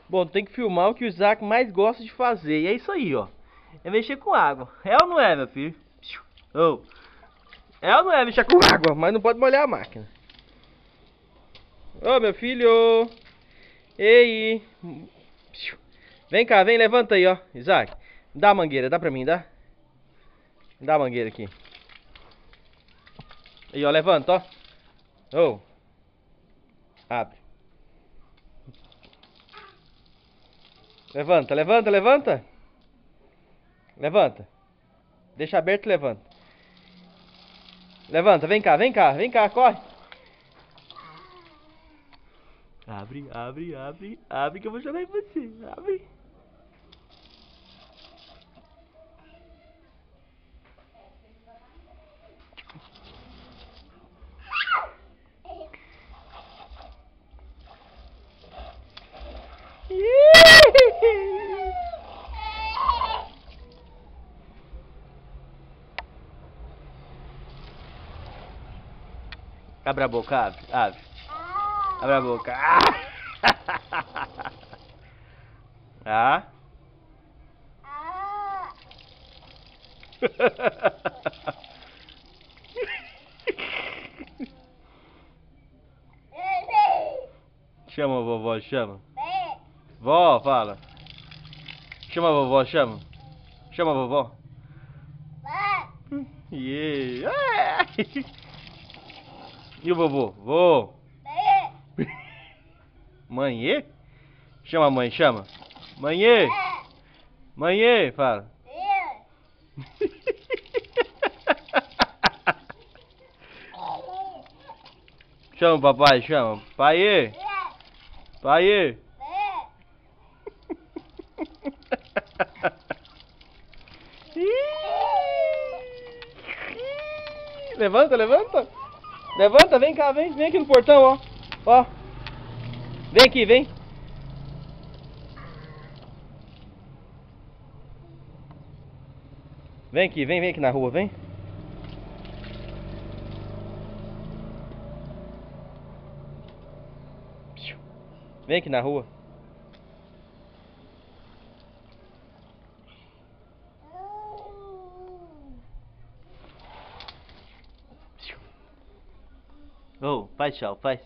Bom, tem que filmar o que o Isaac mais gosta de fazer. E é isso aí, ó. É mexer com água. É ou não é, meu filho? Oh. É ou não é mexer com água? Mas não pode molhar a máquina. Ô, meu filho. Ei. Vem cá, vem, levanta aí, ó. Isaac, dá a mangueira, dá pra mim, dá? Dá a mangueira aqui. Aí, ó, levanta, ó. Oh. Abre. Levanta, levanta, levanta. Levanta. Deixa aberto e levanta. Levanta, vem cá, vem cá, vem cá, corre. Abre, abre, abre, abre que eu vou jogar em você. Abre. Abre a boca, abre, abre. Abre a boca. Ah. Chama a vovó, chama. Vó, fala. Chama a vovó, chama. Chama a vovó. Yeah. E o vovô? Vô. Mãe? Chama a mãe, chama. Mãe? Mãe, fala. Chama o papai, chama. Pai. Pai. Levanta, levanta. Levanta, vem cá, vem. Vem aqui no portão, ó. Ó. Vem aqui, vem. Vem aqui, vem aqui na rua, vem. Vem aqui na rua. Oh, faz tchau, faz.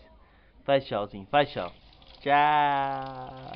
Faz tchauzinho, faz tchau. Tchau.